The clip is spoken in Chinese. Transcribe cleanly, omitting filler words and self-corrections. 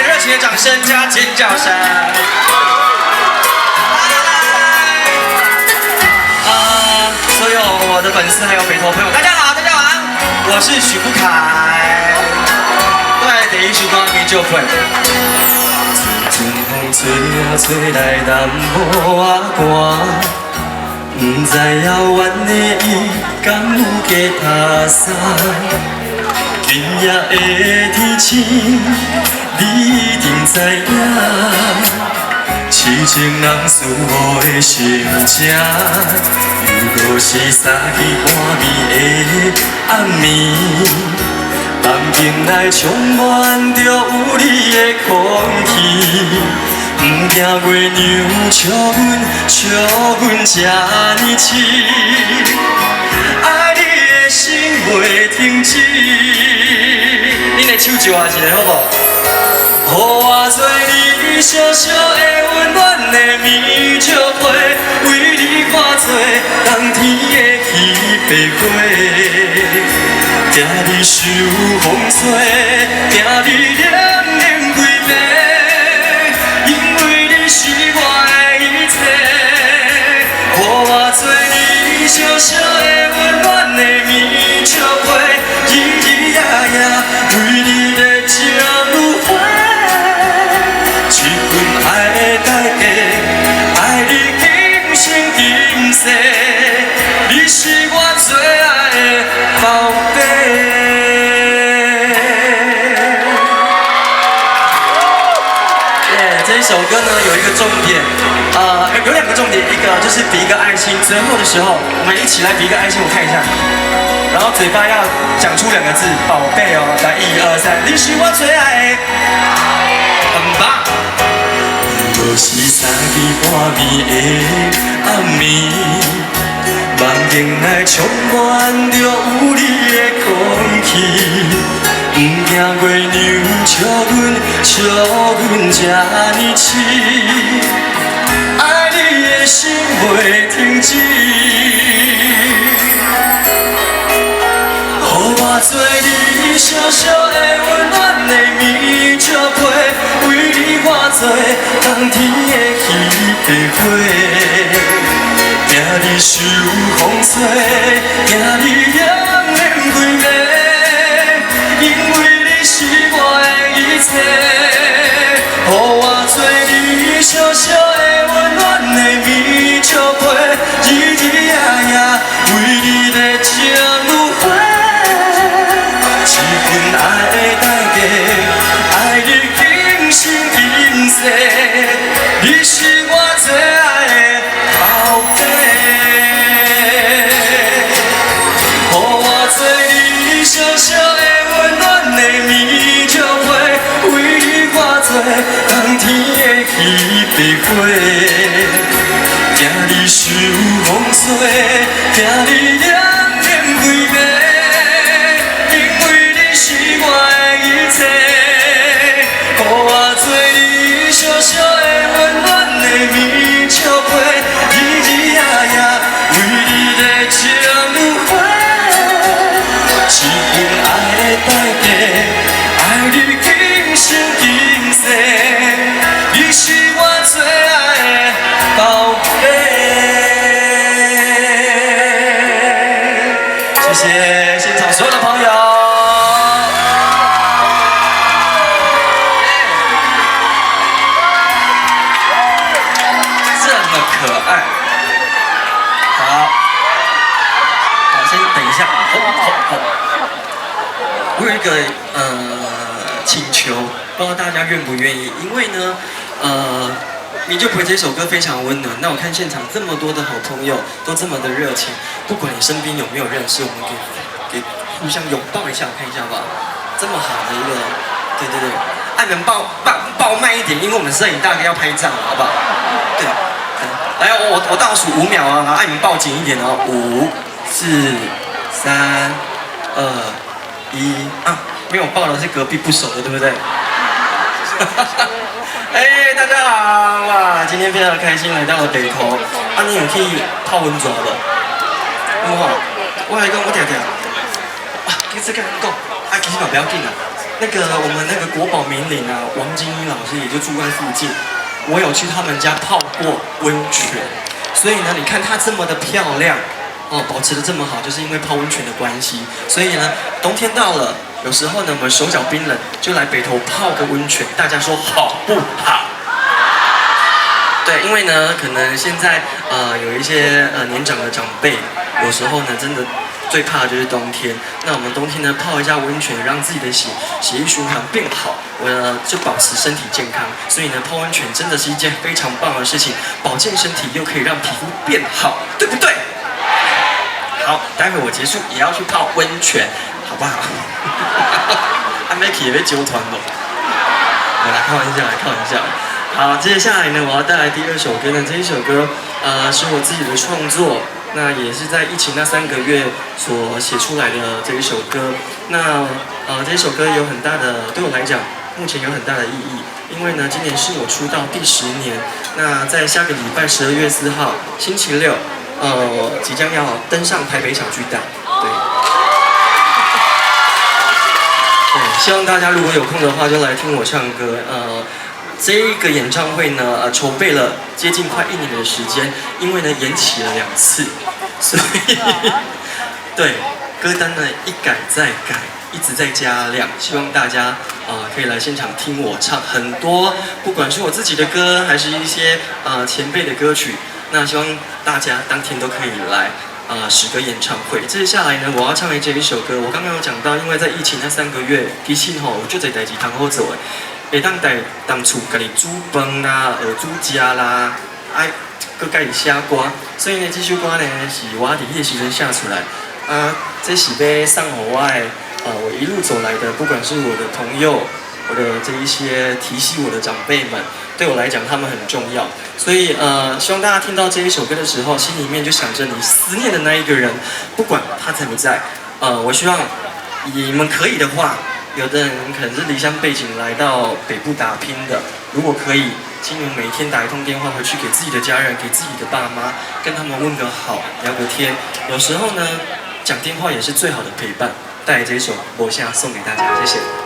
个热情的掌声加尖叫声。所有我的粉丝还有北投朋友，大家好，大家晚安，我是许富凯。对，第一首歌名就会。春风吹啊吹来淡薄仔寒，不知遥远的伊敢有加他伞。今夜的天星，你一定知影。痴情人思我的心情，又搁是三更半暝的暗暝。梦境内充满着有你的空气，不惊月娘笑阮这呢痴，爱你的心袂停止。恁的手招下一个好不好？予我做你小小的温暖的棉石被，为你化作冬天的稀白花。惊你受风吹，惊你冷冷规暝，因为你是我的一切。予我做你小小的温暖的棉石被，日日夜夜为你在情如花。一份爱的代价，爱你今生今世，你是我最爱的宝贝。这一首歌呢有一个重点，有两个重点，一个就是比一个爱心，最后的时候我们一起来比一个爱心，我看一下，然后嘴巴要讲出两个字，宝贝哦，来1、2、3，你是我最爱的，很棒。若是三更半暝的暗暝，梦境内充满着有你的空气，不惊月娘笑阮这呢痴，爱你的心袂停止。予我做你小小的温暖的棉石被，为你化作冬天的稀白花。惊你受风吹，惊你冷冷规暝，因为你是我的一切。予我做你小小的温暖的棉石被，日日夜夜为你在情如花。一份爱的代价，爱你今生今世，你是我最爱的宝贝。予我做你小小的温暖的棉石被，为你化作冬天的稀白花。惊你受风吹，惊你冷冷规暝。予我做你小小的温暖的棉石被，日日夜夜为你在情如花。一份爱的代价，爱你今生今世，你是我最爱的宝贝。谢谢现场所有的朋友。可爱，好，先等一下，我有一个请求，不知道大家愿不愿意？因为呢，你就陪这首歌非常温暖。那我看现场这么多的好朋友都这么的热情，不管你身边有没有认识，我们给互相拥抱一下，看一下吧。这么好的一个，对，你们抱慢一点，因为我们摄影大哥要拍照，好不好？对。来，我倒数5秒啊，然后你们抱紧一点哦，5、4、3、2、1啊！没有抱的是隔壁不熟的，对不对？哎，大家好哇！今天非常开心来到了北投，你有去泡温泉不？有哈，我来讲，我听，你这个讲，其实嘛不要紧啊。那个我们那个国宝名伶啊，王金一老师也就住在附近，我有去他们家泡过温泉，所以呢，你看她这么的漂亮，哦，保持的这么好，就是因为泡温泉的关系。所以呢，冬天到了，有时候呢，我们手脚冰冷，就来北投泡个温泉，大家说好不好？对，因为呢，可能现在有一些年长的长辈，有时候呢，真的。最怕的就是冬天，那我们冬天呢泡一下温泉，让自己的血液循环变好，就保持身体健康。所以呢，泡温泉真的是一件非常棒的事情，保健身体又可以让皮肤变好，对不对？好，待会我结束也要去泡温泉，好不好？阿 Maki 也被揪团了，我来开玩笑，开玩笑。好，接下来呢，我要带来第二首歌呢，这一首歌是我自己的创作。那也是在疫情那3个月所写出来的这一首歌。那这一首歌有很大的，对我来讲，目前有很大的意义。因为呢，今年是我出道第10年。那在下个礼拜12月4号星期六，即将要登上台北小巨蛋。对，希望大家如果有空的话，就来听我唱歌。这一个演唱会呢，筹备了接近快1年的时间，因为呢延期了2次，所以对歌单呢一改再改，一直在加量，希望大家可以来现场听我唱很多，不管是我自己的歌，还是一些前辈的歌曲，那希望大家当天都可以来10个演唱会。接下来呢，我要唱的这一首歌，我刚刚有讲到，因为在疫情那3个月，其实吼有足侪代志通好做的。会当当厝家己煮饭啦，煮食啦，搁家己写歌，所以呢，这首歌呢是我伫迄个时阵写出来，这是要送给我的，我一路走来的，不管是我的朋友，我的这一些提携我的长辈们，对我来讲他们很重要，所以希望大家听到这一首歌的时候，心里面就想着你思念的那一个人，不管他在不在，我希望你们可以的话。有的人可能是离乡背景来到北部打拼的，如果可以，请你们每天打一通电话回去给自己的家人，给自己的爸妈，跟他们问个好，聊个天。有时候呢，讲电话也是最好的陪伴。带来这一首《我现在》送给大家，谢谢。